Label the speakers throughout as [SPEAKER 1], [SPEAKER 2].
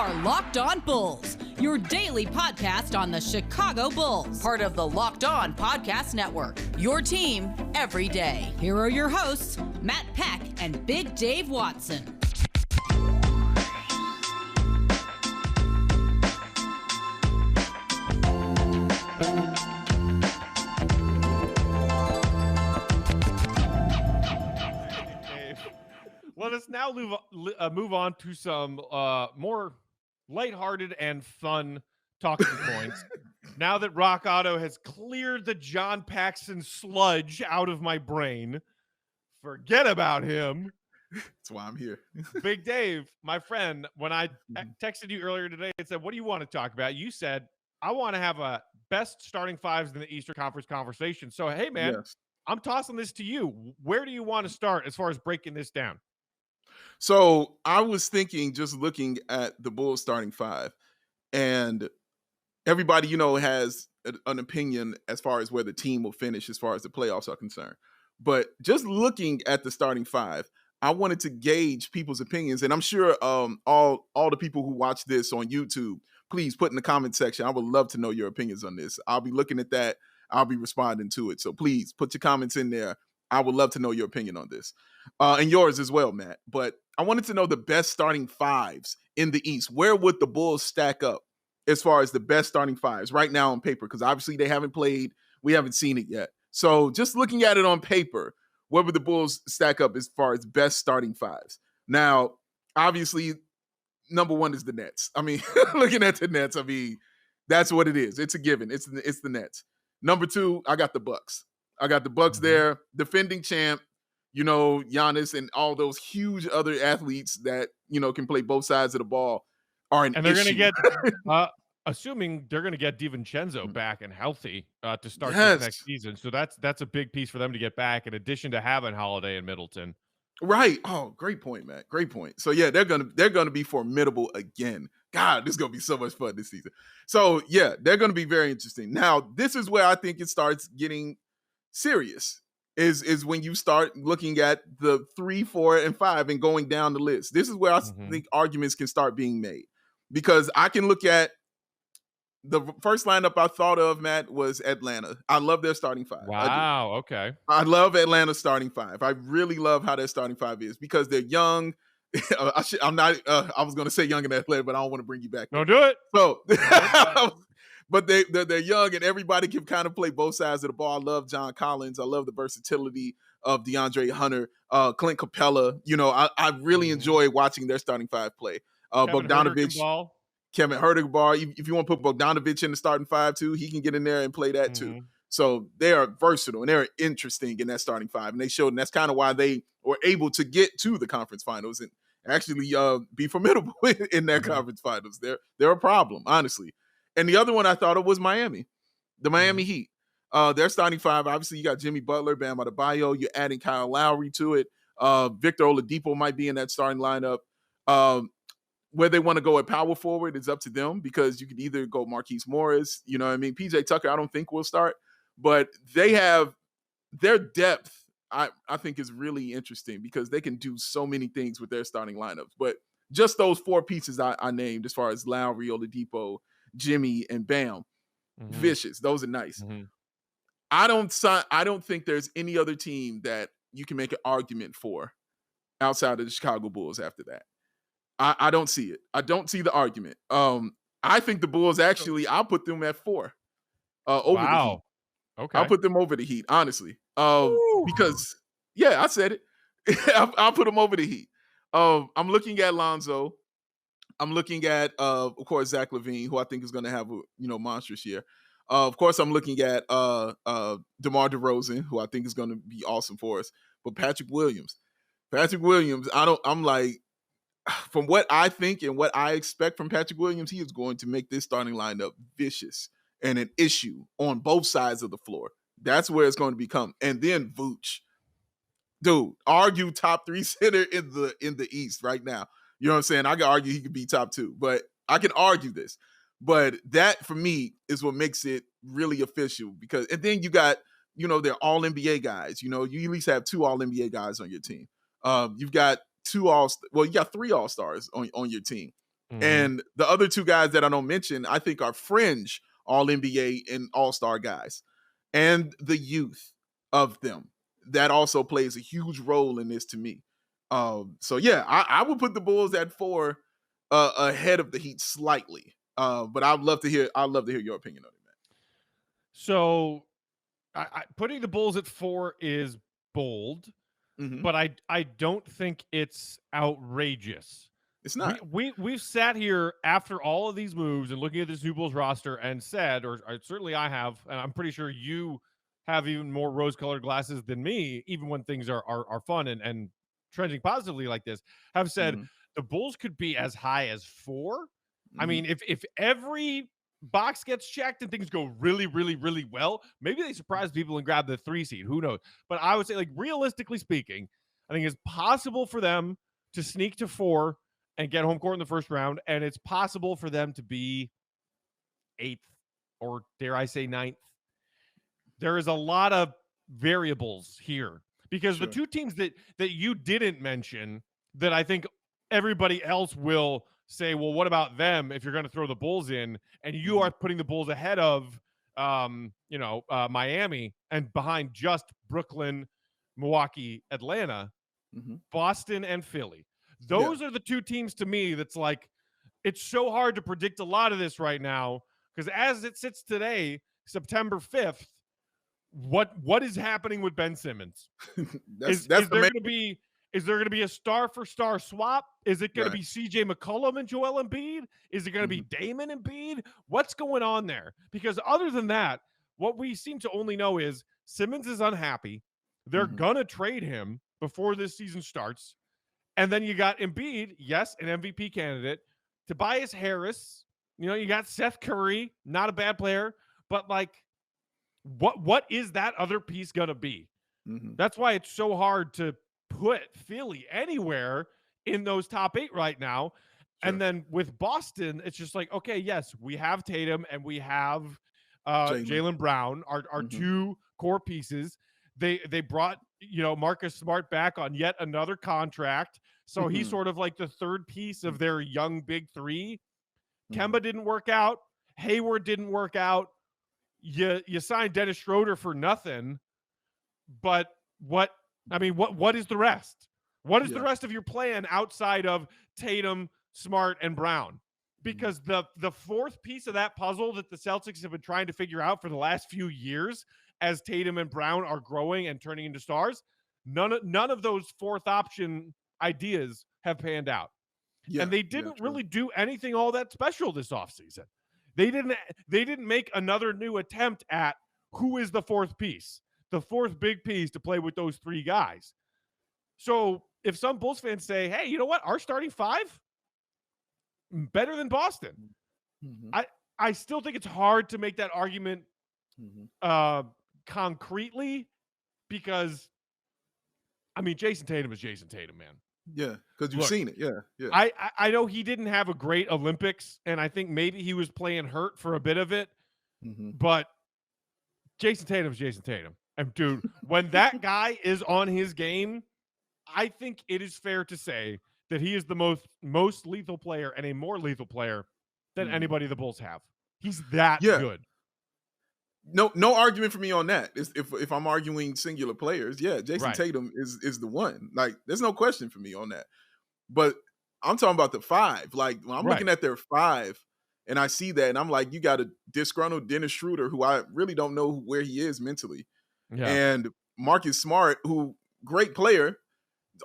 [SPEAKER 1] are Locked On Bulls, your daily podcast on the Chicago Bulls, part of the Locked On Podcast Network, your team every day. Here are your hosts, Matt Peck and Big Dave Watson.
[SPEAKER 2] Let us now move on to some more lighthearted and fun talking points. Now that Rock Auto has cleared the John Paxson sludge out of my brain, forget about him.
[SPEAKER 3] That's why I'm here.
[SPEAKER 2] Big Dave, my friend, when I texted you earlier today and said, what do you want to talk about? You said, I want to have a best starting fives in the Eastern Conference conversation. So, hey, man, yes. I'm tossing this to you. Where do you want to start as far as breaking this down?
[SPEAKER 3] So I was thinking, just looking at the Bulls starting five, and everybody, has an opinion as far as where the team will finish as far as the playoffs are concerned. But just looking at the starting five, I wanted to gauge people's opinions. And I'm sure all the people who watch this on YouTube, please put in the comment section. I would love to know your opinions on this. I'll be looking at that. I'll be responding to it. So please put your comments in there. I would love to know your opinion on this. And yours as well, Matt. But I wanted to know the best starting fives in the East. Where would the Bulls stack up as far as the best starting fives right now on paper? Because obviously they haven't played. We haven't seen it yet. So just looking at it on paper, where would the Bulls stack up as far as best starting fives? Now, obviously, number one is the Nets. I mean, looking at the Nets, I mean, that's what it is. It's a given. It's the Nets. Number two, I got the Bucks. I got the Bucks there, defending champ, Giannis and all those huge other athletes that, can play both sides of the ball are an issue.
[SPEAKER 2] And they're going to get, assuming they're going to get DiVincenzo back and healthy to start this next season. So that's a big piece for them to get back, in addition to having Holiday and Middleton.
[SPEAKER 3] Right. Oh, great point, Matt. Great point. So yeah, they're gonna be formidable again. God, this is gonna be so much fun this season. So yeah, they're gonna be very interesting. Now, this is where I think it starts getting serious. Is when you start looking at the 3, 4, and 5 and going down the list. This is where I think arguments can start being made, because I can look at the first lineup I thought of, Matt, was Atlanta. I love their starting five.
[SPEAKER 2] Wow. Okay.
[SPEAKER 3] I love Atlanta's starting five. I really love how their starting five is, because they're young. I was going to say young and athletic, but I don't want to bring you back.
[SPEAKER 2] Don't do it.
[SPEAKER 3] So, but they're young, and everybody can kind of play both sides of the ball. I love John Collins. I love the versatility of DeAndre Hunter, Clint Capella. I really enjoy watching their starting five play. Bogdanovic. Kevin Herterbar, if you want to put Bogdanovic in the starting five too, he can get in there and play that too. So they are versatile and they're interesting in that starting five. And they showed, and that's kind of why they were able to get to the conference finals and actually be formidable in that conference finals. They're a problem, honestly. And the other one I thought of was Miami, the Miami Heat. Their starting five, obviously you got Jimmy Butler, Bam Adebayo, you're adding Kyle Lowry to it. Victor Oladipo might be in that starting lineup. Where they want to go at power forward is up to them, because you could either go Marquise Morris, PJ Tucker, I don't think will start, but they have their depth. I think is really interesting, because they can do so many things with their starting lineups. But just those four pieces I named, as far as Lowry, Oladipo, Jimmy, and Bam, vicious. Those are nice. I don't think there's any other team that you can make an argument for outside of the Chicago Bulls after that. I don't see it. I don't see the argument. I think the Bulls actually, I'll put them at 4 over the Heat.
[SPEAKER 2] Okay.
[SPEAKER 3] I'll put them over the Heat, honestly. Because, I said it. I'll put them over the Heat. I'm looking at Lonzo. I'm looking at, of course, Zach LaVine, who I think is going to have a monstrous year. Of course, I'm looking at DeMar DeRozan, who I think is going to be awesome for us. But Patrick Williams, I'm like, from what I think and what I expect from Patrick Williams, he is going to make this starting lineup vicious and an issue on both sides of the floor. That's where it's going to become. And then Vooch, dude, argue top 3 center in the East right now. You know what I'm saying? I can argue he could be top 2, but I can argue this. But that, for me, is what makes it really official. Because, and then you got, they're all NBA guys. You at least have 2 all NBA guys on your team. You've got you got 3 all-stars on your team. And the other two guys that I don't mention, I think are fringe All-NBA and All-Star guys. And the youth of them, that also plays a huge role in this to me. So yeah, I would put the Bulls at 4 ahead of the Heat slightly. But I'd love to hear your opinion on it, Matt.
[SPEAKER 2] So putting the Bulls at 4 is bold, but I don't think it's outrageous.
[SPEAKER 3] It's not.
[SPEAKER 2] We've sat here after all of these moves and looking at this new Bulls roster and said, or certainly I have, and I'm pretty sure you have even more rose-colored glasses than me, even when things are fun and trending positively like this, have said the Bulls could be as high as 4. I mean, if every box gets checked and things go really, really, really well, maybe they surprise people and grab the 3 seed. Who knows? But I would say, like, realistically speaking, I think it's possible for them to sneak to 4 and get home court in the first round, and it's possible for them to be 8th or, dare I say, 9th. There is a lot of variables here because the two teams that you didn't mention that I think everybody else will say, well, what about them if you're going to throw the Bulls in, and you are putting the Bulls ahead of Miami and behind just Brooklyn, Milwaukee, Atlanta, Boston, and Philly. Those are the two teams to me that's like, it's so hard to predict a lot of this right now because as it sits today, September 5th, what is happening with Ben Simmons? Is there going to be a star for star swap? Is it going to be CJ McCollum and Joel Embiid? Is it going to be Damon Embiid? What's going on there? Because other than that, what we seem to only know is Simmons is unhappy. They're going to trade him before this season starts. And then you got Embiid, yes, an MVP candidate. Tobias Harris, you got Seth Curry, not a bad player, but like, what is that other piece gonna be? That's why it's so hard to put Philly anywhere in those top 8 right now. And then with Boston, it's just like, okay, yes, we have Tatum and we have Jaylen Brown, our 2 core pieces. They brought Marcus Smart back on yet another contract. So he's sort of like the third piece of their young big 3. Kemba didn't work out. Hayward didn't work out. You signed Dennis Schroeder for nothing. But what is the rest? What is the rest of your plan outside of Tatum, Smart, and Brown? Because the 4th piece of that puzzle that the Celtics have been trying to figure out for the last few years as Tatum and Brown are growing and turning into stars, none of those 4th option ideas have panned out. And they didn't really do anything all that special this offseason. They didn't make another new attempt at who is the 4th piece, the 4th big piece to play with those 3 guys. So if some Bulls fans say, hey, you know what? Our starting 5 better than Boston. I still think it's hard to make that argument concretely because, I mean, Jason Tatum is Jason Tatum, man.
[SPEAKER 3] Yeah, because you've seen it. Yeah.
[SPEAKER 2] I know he didn't have a great Olympics, and I think maybe he was playing hurt for a bit of it. But Jason Tatum's Jason Tatum. And dude, when that guy is on his game, I think it is fair to say that he is the most lethal player and a more lethal player than anybody the Bulls have. He's that good.
[SPEAKER 3] No argument for me on that. If I'm arguing singular players, Jason Tatum is the one. Like, there's no question for me on that. But I'm talking about the 5. Like, when I'm looking at their 5 and I see that, and I'm like, you got a disgruntled Dennis Schroeder, who I really don't know where he is mentally. And Marcus Smart, who great player,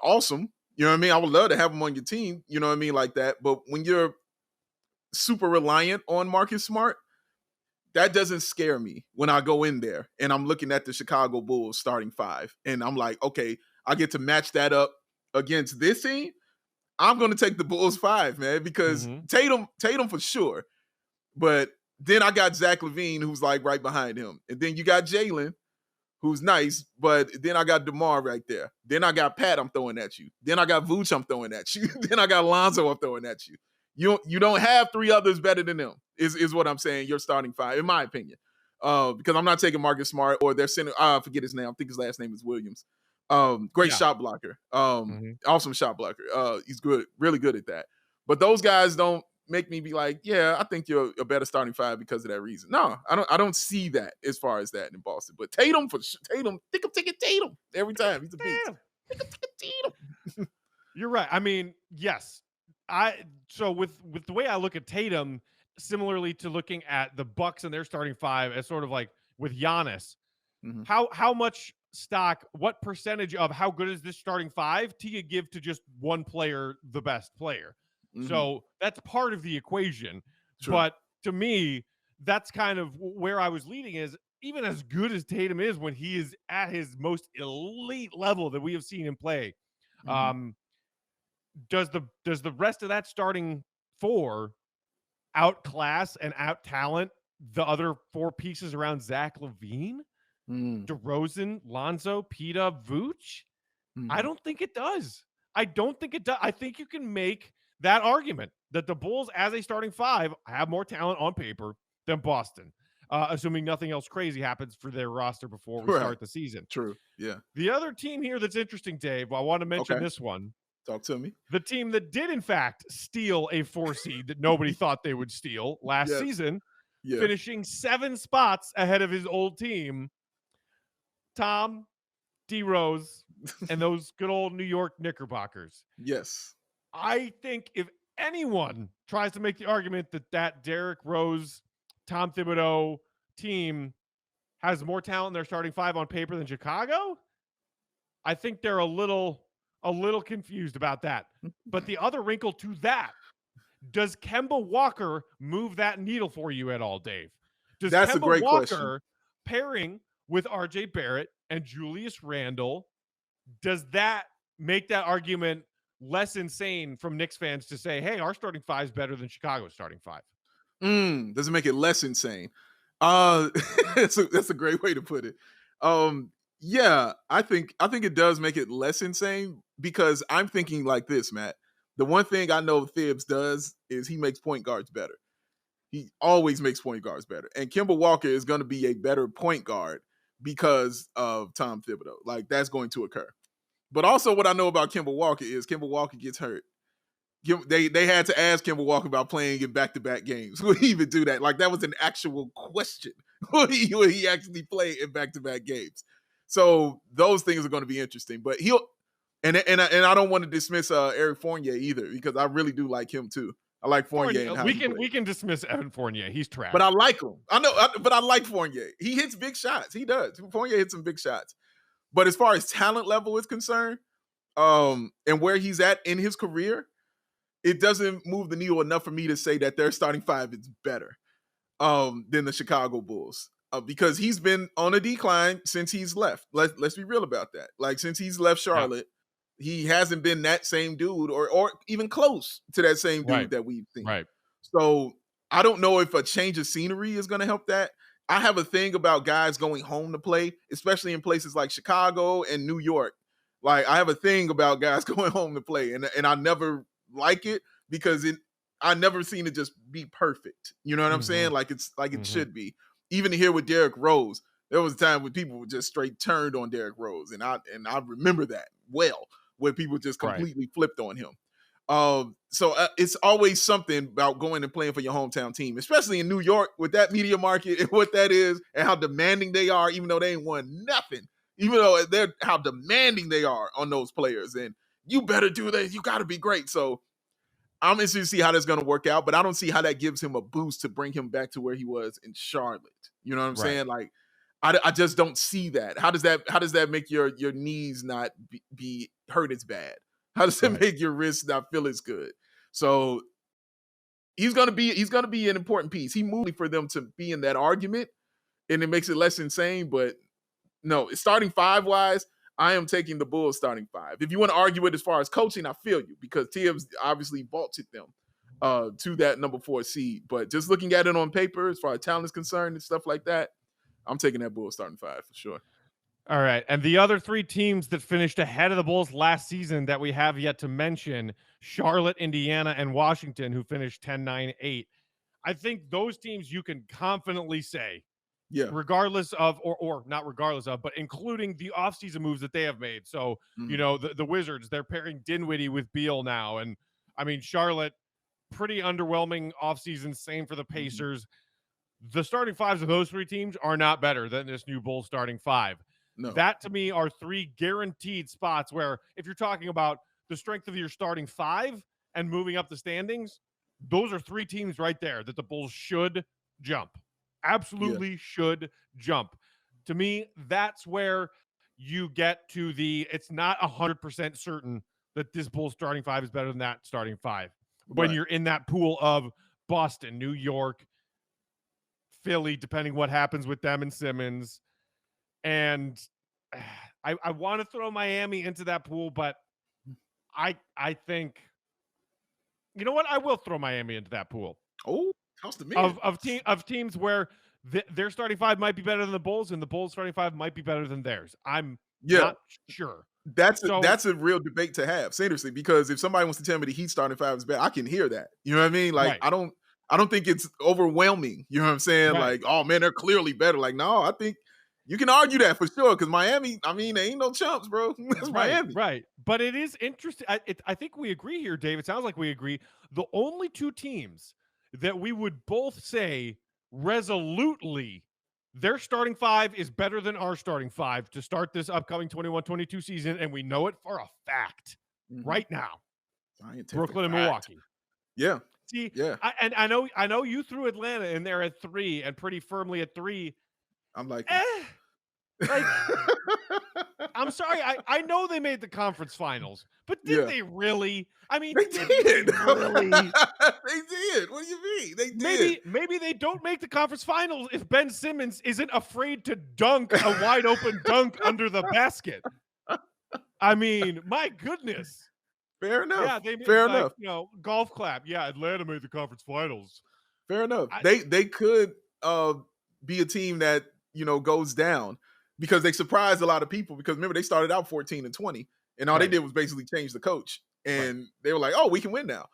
[SPEAKER 3] awesome. You know what I mean? I would love to have him on your team, you know what I mean, like that. But when you're super reliant on Marcus Smart, that doesn't scare me when I go in there and I'm looking at the Chicago Bulls starting 5. And I'm like, okay, I get to match that up against this team. I'm going to take the Bulls 5, man, because Tatum for sure. But then I got Zach LaVine, who's like right behind him. And then you got Jaylen, who's nice, but then I got DeMar right there. Then I got Pat I'm throwing at you. Then I got Vooch I'm throwing at you. Then I got Lonzo I'm throwing at you. You don't have 3 others better than them, is what I'm saying. You're starting 5, in my opinion. Because I'm not taking Marcus Smart or their center. I forget his name. I think his last name is Williams. Great shot blocker. Awesome shot blocker. He's good, really good at that. But those guys don't make me be like, yeah, I think you're a better starting five because of that reason. No, I don't see that as far as that in Boston. But Tatum, think of Tatum every time. He's a beast. Think of Tatum.
[SPEAKER 2] You're right. I mean, yes. So with the way I look at Tatum, similarly to looking at the Bucks and their starting five as sort of like with Giannis, how much stock, what percentage of how good is this starting five do you give to just one player, the best player? So that's part of the equation. True. But to me, that's kind of where I was leading is even as good as Tatum is when he is at his most elite level that we have seen him play, does the rest of that starting four outclass and out talent the other four pieces around Zach LaVine, DeRozan, Lonzo, Peta, Vooch? I don't think it does. I don't think it does. I think you can make that argument that the Bulls as a starting five have more talent on paper than Boston, assuming nothing else crazy happens for their roster before we start the season.
[SPEAKER 3] True. Yeah.
[SPEAKER 2] The other team here that's interesting, Dave, I want to mention this one.
[SPEAKER 3] Talk to me.
[SPEAKER 2] The team that did, in fact, steal a 4 seed that nobody thought they would steal last season, finishing 7 spots ahead of his old team, Tom, D-Rose, and those good old New York Knickerbockers.
[SPEAKER 3] Yes.
[SPEAKER 2] I think if anyone tries to make the argument that Derrick Rose, Tom Thibodeau team has more talent in their starting five on paper than Chicago, I think they're a little confused about that. But the other wrinkle to that, does Kemba Walker move that needle for you at all, Dave?
[SPEAKER 3] That's Kemba a great
[SPEAKER 2] Walker
[SPEAKER 3] question.
[SPEAKER 2] Pairing with RJ Barrett and Julius Randle, does that make that argument less insane from Knicks fans to say, hey, our starting five is better than Chicago's starting five?
[SPEAKER 3] Does it make it less insane? That's a great way to put it. Yeah, I think it does make it less insane because I'm thinking like this, Matt. The one thing I know Thibs does is he makes point guards better. He always makes point guards better. And Kemba Walker is going to be a better point guard because of Tom Thibodeau. Like, that's going to occur. But also what I know about Kemba Walker is Kemba Walker gets hurt. They had to ask Kemba Walker about playing in back-to-back games. Would he even do that? Like, that was an actual question. Would he actually play in back-to-back games? So those things are going to be interesting. But and I don't want to dismiss Eric Fournier either because I really do like him too. I like Fournier.
[SPEAKER 2] We can dismiss Evan Fournier. He's trash.
[SPEAKER 3] But I like him. I know, but I like Fournier. He hits big shots. He does. Fournier hits some big shots. But as far as talent level is concerned, and where he's at in his career, it doesn't move the needle enough for me to say that their starting five is better than the Chicago Bulls. Because he's been on a decline since he's left. Let's be real about that. Like, since he's left Charlotte, he hasn't been that same dude or even close to that same dude that we've seen.
[SPEAKER 2] Right.
[SPEAKER 3] So I don't know if a change of scenery is going to help that. I have a thing about guys going home to play, especially in places like Chicago and New York. Like, I have a thing about guys going home to play, and I never like it because I never seen it just be perfect. You know what I'm saying? Like, it's like it should be. Even here with Derrick Rose, there was a time when people were just straight turned on Derrick Rose, and I remember that well, where people just completely flipped on him. So it's always something about going and playing for your hometown team, especially in New York with that media market and what that is and how demanding they are, even though they ain't won nothing, even though how demanding they are on those players. And you better do that. You got to be great. So I'm interested to see how that's going to work out, but I don't see how that gives him a boost to bring him back to where he was in Charlotte. You know what I'm saying? Like, I just don't see that. How does that make your knees not be hurt as bad? How does it make your wrists not feel as good? So he's gonna be an important piece. He moved for them to be in that argument, and it makes it less insane. But no, starting five wise, I am taking the Bulls starting five. If you want to argue it as far as coaching, I feel you because Tibbs obviously vaulted them to that number 4 seed. But just looking at it on paper, as far as talent is concerned and stuff like that, I'm taking that Bulls starting five for sure.
[SPEAKER 2] All right. And the other 3 teams that finished ahead of the Bulls last season that we have yet to mention, Charlotte, Indiana, and Washington, who finished 10-9-8. I think those teams you can confidently say, regardless of, or not regardless of, but including the offseason moves that they have made. So, you know, the Wizards, they're pairing Dinwiddie with Beal now. And I mean, Charlotte, pretty underwhelming offseason. Same for the Pacers. The starting fives of those three teams are not better than this new Bulls starting five.
[SPEAKER 3] No.
[SPEAKER 2] That, to me, are three guaranteed spots where if you're talking about the strength of your starting five and moving up the standings, those are three teams right there that the Bulls should jump. Absolutely should jump. To me, that's where you get to it's not 100% certain that this Bulls starting five is better than that starting five. When you're in that pool of Boston, New York, Philly, depending what happens with them and Simmons. And I want to throw Miami into that pool, but I think, you know what? I will throw Miami into that pool.
[SPEAKER 3] Oh, how's the
[SPEAKER 2] of teams where their starting five might be better than the Bulls, and the Bulls starting five might be better than theirs. I'm not sure.
[SPEAKER 3] That's a real debate to have, seriously, because if somebody wants to tell me the Heat starting five is bad, I can hear that. You know what I mean? Like,
[SPEAKER 2] right.
[SPEAKER 3] I don't think it's overwhelming. You know what I'm saying?
[SPEAKER 2] Right.
[SPEAKER 3] Like, oh man, they're clearly better. Like, no, I think you can argue that for sure, because Miami, I mean, they ain't no chumps, bro. It's Miami.
[SPEAKER 2] Right. But it is interesting. I think we agree here, Dave. It sounds like we agree. The only two teams that we would both say resolutely their starting five is better than our starting five to start this upcoming 21-22 season, and we know it for a fact right now. Brooklyn and Milwaukee.
[SPEAKER 3] Yeah.
[SPEAKER 2] See, I know you threw Atlanta in there at 3 and pretty firmly at 3.
[SPEAKER 3] I'm like,
[SPEAKER 2] I'm sorry. I know they made the conference finals, but did they really? I mean,
[SPEAKER 3] they did.
[SPEAKER 2] Really?
[SPEAKER 3] They did. What do you mean? They did.
[SPEAKER 2] Maybe they don't make the conference finals if Ben Simmons isn't afraid to dunk a wide open dunk under the basket. I mean, my goodness.
[SPEAKER 3] Fair enough.
[SPEAKER 2] Yeah, they made,
[SPEAKER 3] fair enough.
[SPEAKER 2] You know, golf clap. Yeah, Atlanta made the conference finals.
[SPEAKER 3] Fair enough. They could be a team that, you know, goes down because they surprised a lot of people, because remember they started out 14-20 and all they did was basically change the coach, and they were like, oh, we can win now.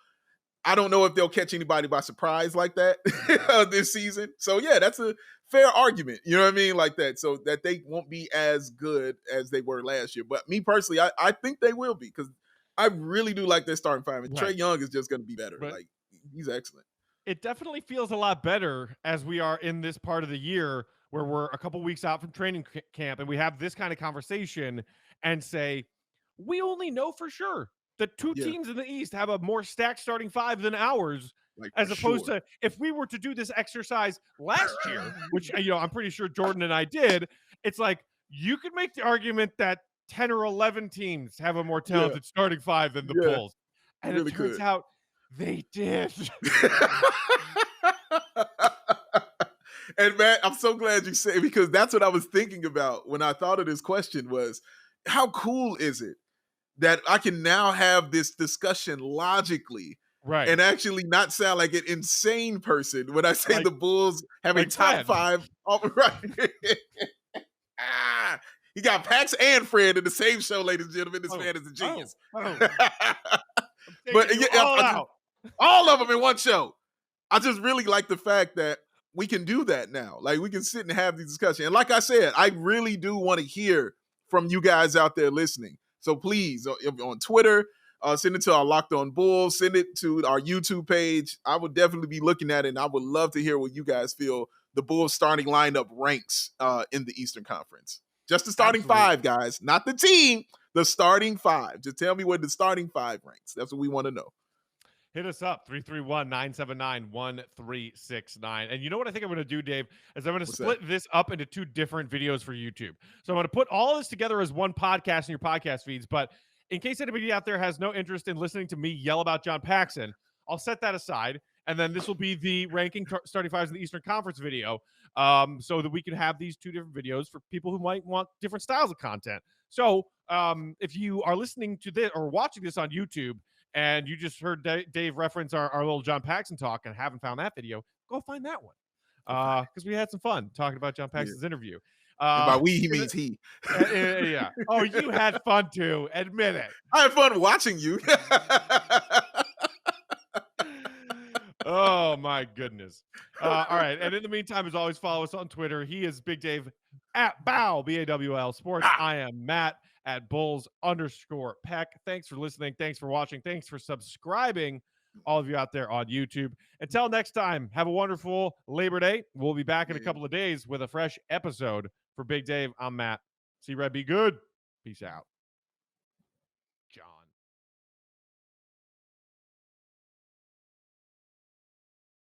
[SPEAKER 3] I don't know if they'll catch anybody by surprise like that this season. So yeah, that's a fair argument. You know what I mean? Like that. So that they won't be as good as they were last year. But me personally, I think they will be, because I really do like their starting five. And Trae Young is just going to be better. Like, he's excellent.
[SPEAKER 2] It definitely feels a lot better as we are in this part of the year where we're a couple weeks out from training camp and we have this kind of conversation and say, we only know for sure that two teams in the East have a more stacked starting five than ours, like, as opposed to if we were to do this exercise last year, which, you know, I'm pretty sure Jordan and I did. It's like, you could make the argument that 10 or 11 teams have a more talented starting five than the Bulls. And really it turns out they did.
[SPEAKER 3] And Matt, I'm so glad you say, because that's what I was thinking about when I thought of this question was, how cool is it that I can now have this discussion logically, and actually not sound like an insane person when I say the Bulls have a top five. You got Pax and Fred in the same show, ladies and gentlemen. This man is a genius. But all of them in one show. I just really like the fact that we can do that now. Like, we can sit and have these discussions. And like I said, I really do want to hear from you guys out there listening. So please, on Twitter, send it to our Locked On Bulls. Send it to our YouTube page. I would definitely be looking at it, and I would love to hear what you guys feel the Bulls starting lineup ranks in the Eastern Conference. Just the starting five, guys. Not the team, the starting five. Just tell me what the starting five ranks. That's what we want to know.
[SPEAKER 2] Hit us up, 331-979-1369. And you know what I think I'm going to do, Dave, is I'm going to split this up into two different videos for YouTube. So I'm going to put all this together as one podcast in your podcast feeds. But in case anybody out there has no interest in listening to me yell about John Paxson, I'll set that aside. And then this will be the ranking starting fives in the Eastern Conference video, so that we can have these two different videos for people who might want different styles of content. So if you are listening to this or watching this on YouTube, and you just heard Dave reference our little John Paxson talk and haven't found that video, go find that one. Because we had some fun talking about John Paxson's interview.
[SPEAKER 3] And by we, he means he.
[SPEAKER 2] Yeah. Oh, you had fun too. Admit it.
[SPEAKER 3] I had fun watching you.
[SPEAKER 2] Oh, my goodness. All right. And in the meantime, as always, follow us on Twitter. He is Big Dave at BAWL, BAWL Sports. I am Matt at Bulls_Peck. Thanks for listening. Thanks for watching. Thanks for subscribing. all of you out there on YouTube. Until next time, have a wonderful Labor Day. We'll be back in a couple of days with a fresh episode. For Big Dave, I'm Matt. See Red, be good. Peace out.